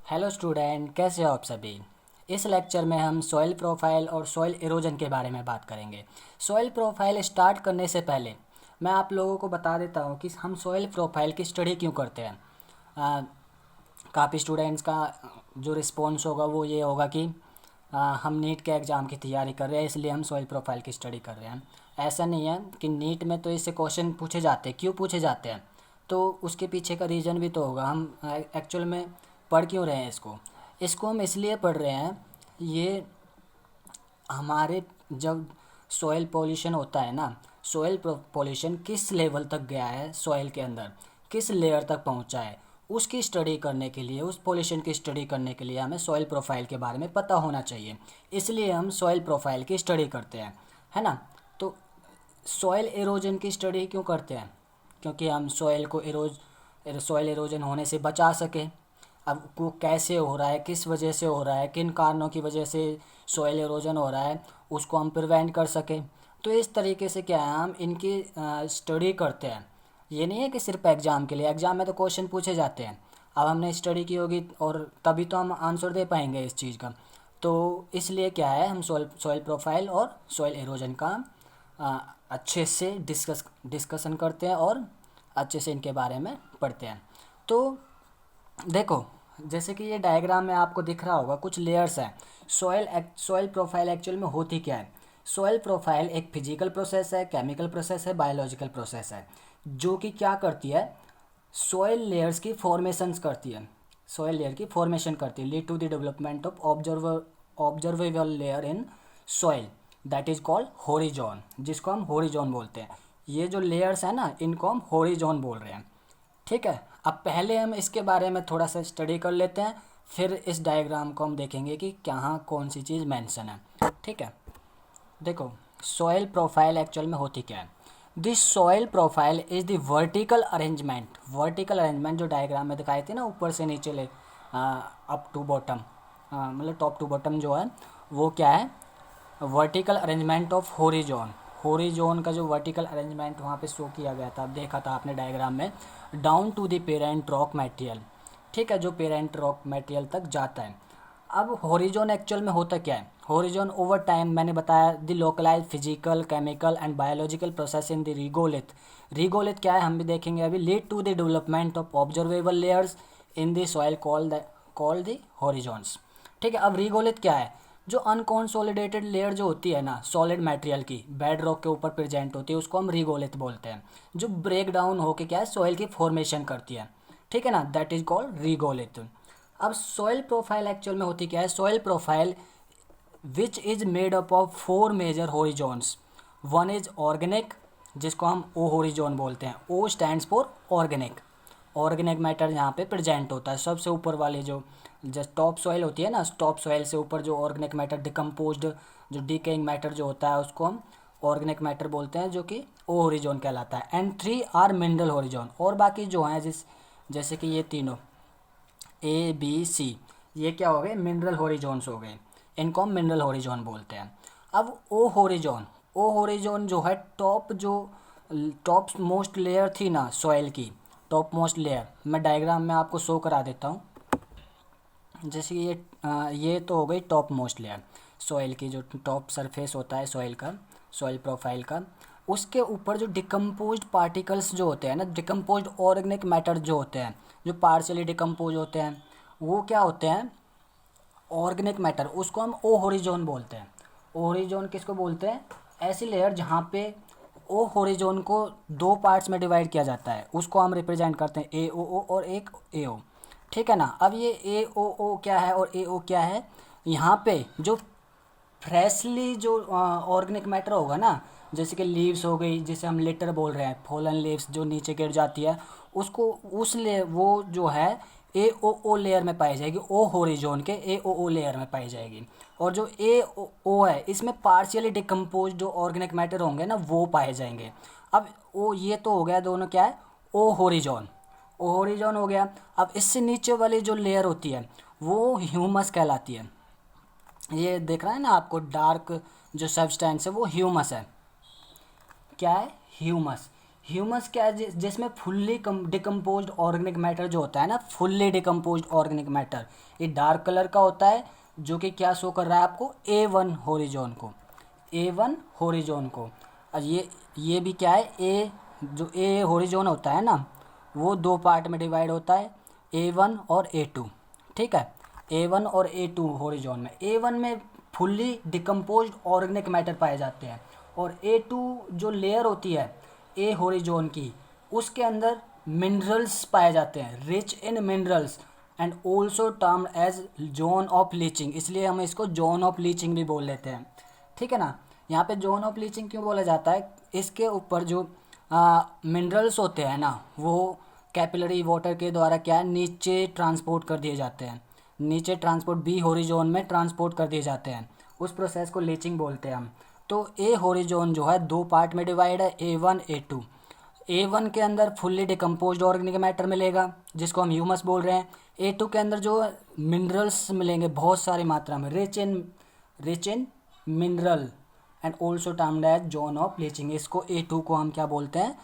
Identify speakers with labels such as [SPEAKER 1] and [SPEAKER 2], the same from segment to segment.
[SPEAKER 1] Hello student, कैसे हो आप सभी। इस लेक्चर में हम सॉइल प्रोफाइल और सॉइल इरोजन के बारे में बात करेंगे। सॉइल प्रोफाइल स्टार्ट करने से पहले मैं आप लोगों को बता देता हूँ कि हम सॉइल प्रोफाइल की स्टडी क्यों करते हैं। काफ़ी स्टूडेंट्स का जो रिस्पॉन्स होगा वो ये होगा कि हम नीट के एग्ज़ाम की तैयारी कर रहे हैं इसलिए हम सॉइल प्रोफाइल की स्टडी कर रहे हैं। ऐसा नहीं है कि नीट में तो इससे क्वेश्चन पूछे जाते हैं, क्यों पूछे जाते हैं तो उसके पीछे का रीज़न भी तो होगा। हम एक्चुअल में पढ़ क्यों रहे हैं इसको। इसको हम इसलिए पढ़ रहे हैं, ये हमारे जब सॉइल पॉल्यूशन होता है ना, सॉइल पॉल्यूशन किस लेवल तक गया है, सॉइल के अंदर किस लेयर तक पहुंचा है, उसकी स्टडी करने के लिए, उस पॉल्यूशन की स्टडी करने के लिए हमें सॉइल प्रोफाइल के बारे में पता होना चाहिए। इसलिए हम सॉइल प्रोफाइल की स्टडी करते हैं, है ना। तो सॉइल एरोजन की स्टडी क्यों करते हैं? क्योंकि हम सॉइल एरोजन होने से बचा सकें। अब वो कैसे हो रहा है, किस वजह से हो रहा है, किन कारणों की वजह से सॉइल एरोजन हो रहा है, उसको हम प्रिवेंट कर सकें। तो इस तरीके से क्या है, हम इनकी स्टडी करते हैं। ये नहीं है कि सिर्फ एग्ज़ाम के लिए, एग्ज़ाम में तो क्वेश्चन पूछे जाते हैं। अब हमने स्टडी की होगी और तभी तो हम आंसर दे पाएंगे इस चीज़ का। तो इसलिए क्या है, हम सॉइल प्रोफाइल और सॉइल एरोजन का अच्छे से डिस्कशन करते हैं और अच्छे से इनके बारे में पढ़ते हैं। तो देखो, जैसे कि ये डायग्राम में आपको दिख रहा होगा कुछ लेयर्स हैं। सॉइल प्रोफाइल एक्चुअल में होती क्या है? सॉइल प्रोफाइल एक फिजिकल प्रोसेस है, केमिकल प्रोसेस है, बायोलॉजिकल प्रोसेस है, जो कि क्या करती है, सॉइल लेयर्स की फॉर्मेशंस करती है। सॉइल लेयर की फॉर्मेशन करती है, lead to the development of observable layer in soil, that is called horizon, जिसको हम होरिजोन बोलते हैं। ये जो लेयर्स है ना, इनको हम होरिजोन बोल रहे हैं। ठीक है, अब पहले हम इसके बारे में थोड़ा सा स्टडी कर लेते हैं, फिर इस डायग्राम को हम देखेंगे कि कहाँ कौन सी चीज़ मेंशन है। ठीक है, देखो, सॉइल प्रोफाइल एक्चुअल में होती क्या है। This soil profile is the vertical arrangement जो डायग्राम में दिखाई थी ना, ऊपर से नीचे ले अप टू बॉटम, मतलब टॉप टू बॉटम जो है वो क्या है, vertical arrangement of horizon. Horizon का जो वर्टिकल अरेंजमेंट वहाँ पे शो किया गया था, देखा था आपने डायग्राम में, down to the parent rock material. ठीक है, जो पेरेंट रॉक मटेरियल तक जाता है। अब होरिजोन एक्चुअल में होता क्या है? होरिजोन ओवर टाइम मैंने बताया, the localise physical, chemical and biological process in the regolith. Regolith क्या है हम भी देखेंगे अभी। Lead to the development of observable layers in the soil called the horizons. ठीक है, अब रिगोलिथ क्या है? जो अनकॉन्सोलिडेटेड लेयर जो होती है ना, सॉलिड मटेरियल की, बेड रॉक के ऊपर प्रेजेंट होती है, उसको हम रिगोलिथ बोलते हैं। जो ब्रेक डाउन होके क्या है, सॉइल की फॉर्मेशन करती है। ठीक है ना, दैट इज कॉल्ड रिगोलिथ। अब सॉइल प्रोफाइल एक्चुअल में होती क्या है? Soil profile which is made up of 4 major horizons. One is organic, जिसको हम ओ होरिजोन बोलते हैं। O stands for organic. Organic matter यहाँ पे प्रेजेंट होता है। सबसे ऊपर वाले जो जस्ट टॉप सॉइल होती है ना, टॉप सॉइल से ऊपर जो ऑर्गेनिक मैटर, डिकम्पोज्ड जो डिकेइंग मैटर जो होता है, उसको हम ऑर्गेनिक मैटर बोलते हैं, जो कि ओ होरिजोन कहलाता है। And 3 are mineral horizon. और बाकी जो हैं जैसे कि ये तीनों ए बी सी, ये क्या हो गए, मिनरल होरिजोन्स हो गए। इनको हम मिनरल होरिजोन बोलते हैं। अब ओ होरिजोन जो है, टॉप मोस्ट लेयर थी ना सॉइल की, टॉप मोस्ट लेयर मैं डायग्राम में आपको शो करा देता हूँ। जैसे ये तो हो गई टॉप मोस्ट लेयर, सॉइल की जो टॉप सरफेस होता है सॉइल का, सॉइल प्रोफाइल का। उसके ऊपर जो डिकम्पोज्ड पार्टिकल्स जो होते हैं ना, डिकम्पोज्ड ऑर्गेनिक मैटर जो होते हैं, जो पार्शियली डिकम्पोज होते हैं, वो क्या होते हैं, ऑर्गेनिक मैटर, उसको हम ओ होरिजोन बोलते हैं। ओ होरिजोन किसको बोलते हैं? ऐसी लेयर जहाँ पे ओ होरिजोन को 2 पार्ट्स में डिवाइड किया जाता है, उसको हम रिप्रेजेंट करते हैं ए ओ ओ और एक ए ओ। ठीक है ना। अब ये ए ओ ओ क्या है और ए ओ क्या है? यहाँ पे जो फ्रेशली जो ऑर्गेनिक मैटर होगा ना, जैसे कि लीव्स हो गई, जिसे हम लिटर बोल रहे हैं, फॉलन लीव्स जो नीचे गिर जाती है, उसको उस ले वो जो है ए ओ ओ लेयर में पाई जाएगी, ओ होरिजोन के ए ओ ओ लेयर में पाई जाएगी। और जो ए ओ है, इसमें पार्शियली डिकम्पोज जो ऑर्गेनिक मैटर होंगे ना, वो पाए जाएंगे। अब ओ ये तो हो गया, दोनों क्या है, ओ होरिजोन, ओ होरिजोन हो गया। अब इससे नीचे वाली जो लेयर होती है वो ह्यूमस कहलाती है। ये देख रहा है ना आपको, डार्क जो सब्सटेंस है वो ह्यूमस है। क्या है? ह्यूमस। ह्यूमस क्या है, जिसमें फुल्ली डिकम्पोज्ड ऑर्गेनिक मैटर जो होता है ना, फुल्ली डिकम्पोज्ड ऑर्गेनिक मैटर, ये डार्क कलर का होता है, जो कि क्या शो कर रहा है आपको, A1 होरिजोन को, A1 होरिजोन को। और ये भी क्या है, ए जो ए होरिजोन होता है ना, वो दो पार्ट में डिवाइड होता है, A1 और A2। ठीक है, A1 और A2 होरिजोन में, A1 में फुल्ली डिकम्पोज्ड ऑर्गेनिक मैटर पाए जाते हैं, और A2 जो लेयर होती है ए होरिजोन की, उसके अंदर मिनरल्स पाए जाते हैं, rich in minerals and also termed as zone of leaching, इसलिए हम इसको जोन ऑफ लीचिंग भी बोल लेते हैं। ठीक है ना, यहाँ पे जोन ऑफ लीचिंग क्यों बोला जाता है, इसके ऊपर जो मिनरल्स होते हैं ना, वो कैपिलरी वाटर के द्वारा क्या है, नीचे ट्रांसपोर्ट कर दिए जाते हैं, नीचे ट्रांसपोर्ट बी होरिजोन में ट्रांसपोर्ट कर दिए जाते हैं, उस प्रोसेस को लीचिंग बोलते हैं हम। तो ए होरिजोन जो है दो पार्ट में डिवाइड है, A1 A2। A1 के अंदर फुल्ली डिकम्पोज्ड ऑर्गेनिक मैटर मिलेगा, जिसको हम ह्यूमस बोल रहे हैं। A2 के अंदर जो मिनरल्स मिलेंगे बहुत सारी मात्रा में, rich in mineral and also termed as zone of leaching, इसको A2 को हम क्या बोलते हैं,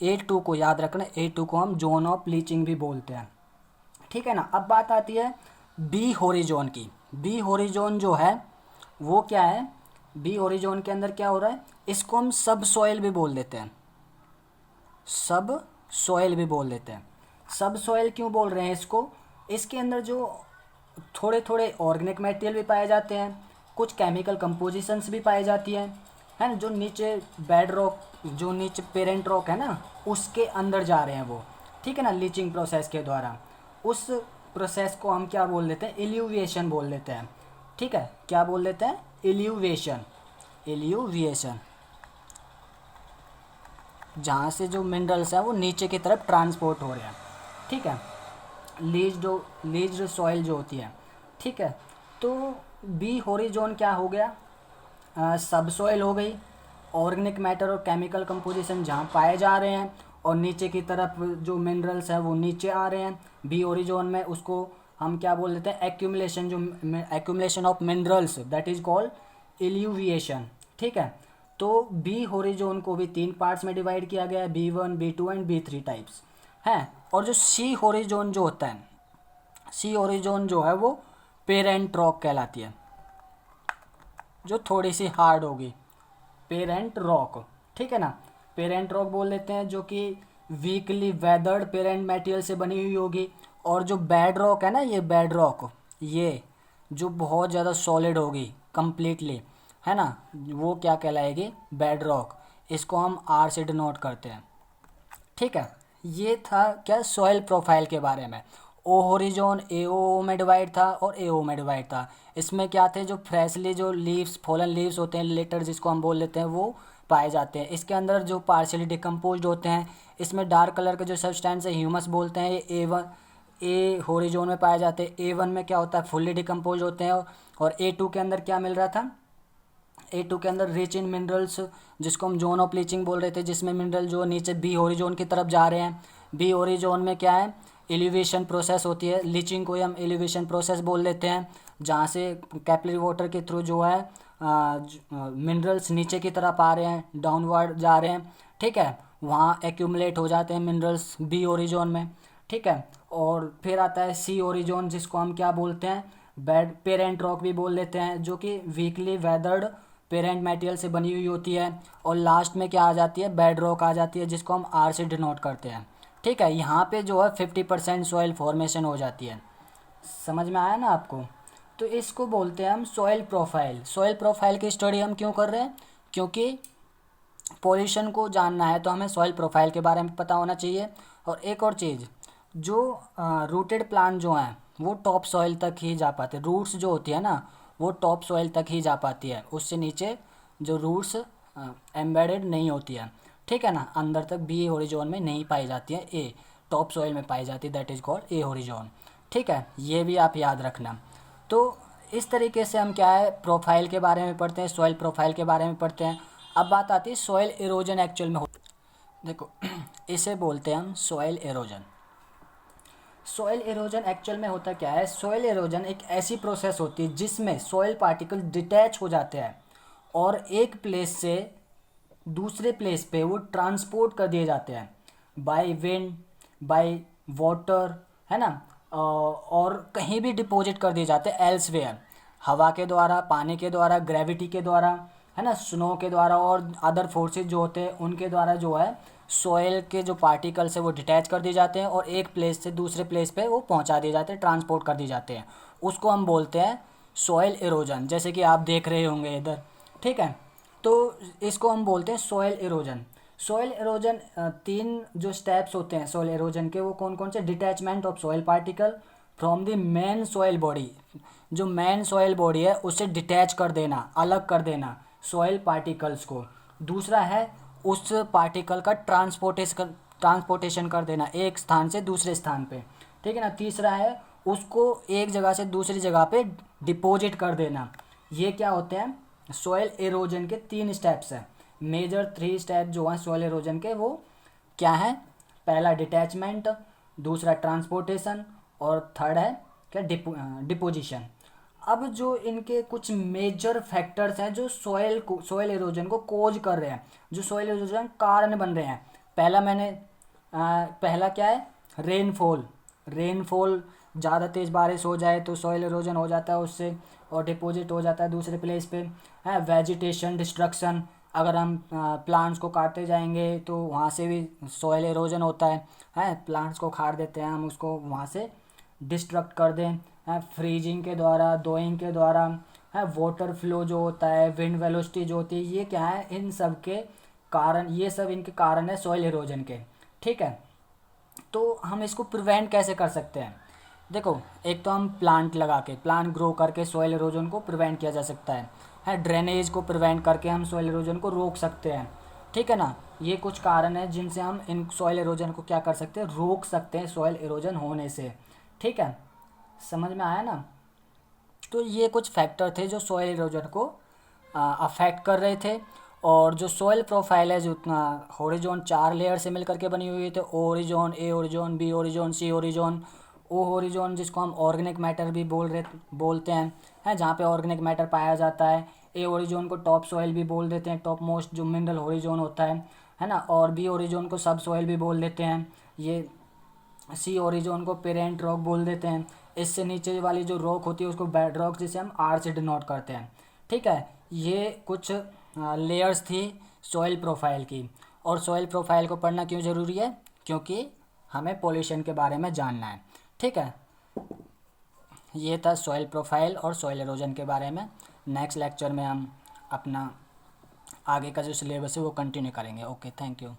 [SPEAKER 1] A2 को याद रखना, A2 को हम जोन ऑफ लीचिंग भी बोलते हैं। ठीक है ना, अब बात आती है बी होरिजोन की। बी होरिजोन जो है वो क्या है, बी होरिजोन के अंदर क्या हो रहा है, इसको हम सब सॉइल भी बोल देते हैं, सब सॉइल भी बोल देते हैं। सब सॉइल क्यों बोल रहे हैं इसको, इसके अंदर जो थोड़े थोड़े ऑर्गेनिक मटेरियल भी पाए जाते हैं, कुछ केमिकल कंपोजिशंस भी पाई जाती हैं, है ना, जो नीचे बेड रॉक, जो नीचे पेरेंट रॉक है ना, उसके अंदर जा रहे हैं वो। ठीक है ना, लीचिंग प्रोसेस के द्वारा, उस प्रोसेस को हम क्या बोल देते हैं, इल्यूविएशन बोल देते हैं। ठीक है, क्या बोल देते हैं, इल्यूविएशन, इल्यूविएशन, जहाँ से जो मिनरल्स हैं वो नीचे की तरफ ट्रांसपोर्ट हो रहे हैं। ठीक है, लीज्ड सॉइल जो होती है। ठीक है, तो बी होरिजोन क्या हो गया, सब सॉइल हो गई, ऑर्गेनिक मैटर और केमिकल कंपोजिशन जहाँ पाए जा रहे हैं, और नीचे की तरफ जो मिनरल्स हैं वो नीचे आ रहे हैं बी होरिजोन में, उसको हम क्या बोल देते हैं, एक्यूमुलेशन, जो accumulation of minerals, that is called illuviation. ठीक है, तो बी होरिजोन को भी तीन पार्ट्स में डिवाइड किया गया है, B1 B2 and B3 types हैं। और जो सी होरिजोन जो होता है, सी होरिजोन जो है वो पेरेंट रॉक कहलाती है, जो थोड़ी सी हार्ड होगी, पेरेंट रॉक। ठीक है ना, पेरेंट रॉक बोल देते हैं, जो कि वीकली वेदर्ड पेरेंट मटेरियल से बनी हुई होगी। और जो बेड रॉक है ना, ये बेड रॉक, ये जो बहुत ज़्यादा सॉलिड होगी कंप्लीटली, है ना, वो क्या कहलाएगी, बेड रॉक, इसको हम R से डिनोट करते हैं। ठीक है, ये था क्या, सॉइल प्रोफाइल के बारे में। ओ होरिजोन AO में डिवाइड था और AO में डिवाइड था। इसमें क्या थे, जो फ्रेशली जो लीव्स, फॉलन लीव्स होते हैं, लेटर जिसको हम बोल लेते हैं, वो पाए जाते हैं। इसके अंदर जो पार्शियली डिकम्पोज्ड होते हैं, इसमें डार्क कलर के जो सब्सटेंस है, ह्यूमस बोलते हैं, ये ए होरिजोन में पाए जाते हैं। A1 में क्या होता है, फुल्ली डिकम्पोज होते हैं। और A2 के अंदर क्या मिल रहा था, A2 के अंदर रिच इन मिनरल्स, जिसको हम जोन ऑफ लीचिंग बोल रहे थे, जिसमें मिनरल जो नीचे बी होरिजोन की तरफ जा रहे हैं। बी होरिजोन में क्या है, एलिवेशन प्रोसेस होती है, लीचिंग को ही हम एलिवेशन प्रोसेस बोल लेते हैं, जहाँ से कैपिलरी वाटर के थ्रू जो है मिनरल्स नीचे की तरफ आ रहे हैं, डाउनवर्ड जा रहे हैं। ठीक है, वहाँ एक्यूमुलेट हो जाते हैं मिनरल्स बी ओरिजोन में। ठीक है, और फिर आता है सी ओरिजोन, जिसको हम क्या बोलते हैं, बेड पेरेंट रॉक भी बोल लेते हैं, जो कि वीकली वेदर्ड पेरेंट मटेरियल से बनी हुई होती है। और लास्ट में क्या आ जाती है, बेड रॉक आ जाती है, जिसको हम R से डिनोट करते हैं। ठीक है, यहाँ पे जो है 50% सॉइल फॉर्मेशन हो जाती है। समझ में आया ना आपको, तो इसको बोलते हैं हम सॉइल प्रोफाइल। सॉइल प्रोफाइल की स्टडी हम क्यों कर रहे हैं, क्योंकि पोल्यूशन को जानना है तो हमें सॉइल प्रोफाइल के बारे में पता होना चाहिए। और एक और चीज़, जो रूटेड प्लांट जो हैं वो टॉप सॉइल तक ही जा पाते हैं, रूट्स जो होती है ना वो टॉप सॉइल तक ही जा पाती है, उससे नीचे जो रूट्स एम्बेडेड नहीं होती है। ठीक है ना, अंदर तक बी होरिजोन में नहीं पाई जाती है, ए टॉप सॉइल में पाई जाती है, that is called a horizon. ठीक है, ये भी आप याद रखना। तो इस तरीके से हम क्या है, प्रोफाइल के बारे में पढ़ते हैं, सॉइल प्रोफाइल के बारे में पढ़ते हैं। अब बात आती है सॉइल एरोजन एक्चुअल में देखो इसे बोलते हैं हम soil halogen. Soil halogen actual में होता क्या है, सॉइल एरोजन एक ऐसी प्रोसेस होती है जिसमें सॉइल पार्टिकल डिटैच हो जाते हैं और एक प्लेस से दूसरे प्लेस पे वो ट्रांसपोर्ट कर दिए जाते हैं बाय विंड, बाय वाटर, है ना, और कहीं भी डिपॉजिट कर दिए जाते हैं एल्सवेयर, हवा के द्वारा, पानी के द्वारा, ग्रेविटी के द्वारा, है ना, स्नो के द्वारा और अदर फोर्सेज जो होते हैं उनके द्वारा जो है सॉइल के जो पार्टिकल्स है वो डिटैच कर दिए जाते हैं और एक प्लेस से दूसरे प्लेस पे वो पहुंचा दिए जाते हैं, ट्रांसपोर्ट कर दिए जाते हैं। उसको हम बोलते हैं सॉइल इरोजन, जैसे कि आप देख रहे होंगे इधर, ठीक है। तो इसको हम बोलते हैं सॉइल इरोजन। सॉइल इरोजन तीन जो स्टेप्स होते हैं सॉइल इरोजन के, वो कौन कौन से? Detachment of soil particle from the main soil body, जो मेन सॉइल बॉडी है उसे डिटैच कर देना, अलग कर देना सॉइल पार्टिकल्स को। दूसरा है उस पार्टिकल का ट्रांसपोर्टेशन कर देना एक स्थान से दूसरे स्थान पे, ठीक है ना। तीसरा है उसको एक जगह से दूसरी जगह पे डिपॉजिट कर देना। ये क्या होते हैं? सॉइल एरोजन के 3 स्टेप्स हैं। मेजर 3 स्टेप जो हैं सॉइल एरोजन के, वो क्या है? पहला डिटैचमेंट, दूसरा ट्रांसपोर्टेशन और थर्ड है क्या? डिपोजिशन। अब जो इनके कुछ मेजर फैक्टर्स हैं जो सॉइल एरोजन को कोज कर रहे हैं, जो सॉइल एरोजन कारण बन रहे हैं। पहला क्या है? रेनफॉल ज़्यादा तेज़ बारिश हो जाए तो सॉइल एरोजन हो जाता है उससे और डिपॉजिट हो जाता है दूसरे प्लेस पे, है। वेजिटेशन डिस्ट्रक्शन, अगर हम प्लांट्स को काटते जाएंगे तो वहाँ से भी सॉइल एरोजन होता है। प्लांट्स को काट देते हैं हम, उसको वहाँ से डिस्ट्रक्ट कर दें, है। फ्रीजिंग के द्वारा, दोइंग के द्वारा, है। वाटर फ्लो जो होता है, विंड वेलोसिटी जो होती है, ये क्या है? इन सब के कारण, ये सब इनके कारण है सॉइल एरोजन के, ठीक है। तो हम इसको प्रिवेंट कैसे कर सकते हैं? देखो, एक तो हम प्लांट लगा के, प्लांट ग्रो करके सॉइल एरोजन को प्रिवेंट किया जा सकता है। ड्रेनेज को प्रिवेंट करके हम सॉइल एरोजन को रोक सकते हैं, ठीक है ना। ये कुछ कारण है जिनसे हम इन सॉइल एरोजन को क्या कर सकते हैं? रोक सकते हैं सॉइल एरोजन होने से, ठीक है। समझ में आया ना? तो ये कुछ फैक्टर थे जो सॉइल इरोजन को अफेक्ट कर रहे थे। और जो सॉइल प्रोफाइल है, जो हॉरिजॉन 4 लेयर से मिलकर के बनी हुई थी, ओरिजोन, ए ओरिजोन, बी ओरिजोन, सी ओरिजोन, ओ ओरिजोन, जिसको हम ऑर्गेनिक मैटर भी बोलते हैं, जहाँ पे ऑर्गेनिक मैटर पाया जाता है। ए ओरिजोन को टॉप सॉइल भी बोल देते हैं, टॉप मोस्ट जो मिनरल ओरिजोन होता है ना। और बी ओरिजोन को सब सॉइल भी बोल देते हैं। ये सी ओरिजोन को पेरेंट रॉक बोल देते हैं। इससे नीचे वाली जो रॉक होती है उसको बेड रॉक, जिसे हम आर से डिनोट करते हैं, ठीक है। ये कुछ लेयर्स थी सॉइल प्रोफाइल की। और सॉइल प्रोफाइल को पढ़ना क्यों ज़रूरी है? क्योंकि हमें पॉल्यूशन के बारे में जानना है, ठीक है। ये था सॉइल प्रोफाइल और सॉइल एरोजन के बारे में। नेक्स्ट लेक्चर में हम अपना आगे का जो सिलेबस है वो कंटिन्यू करेंगे। Okay, thank you.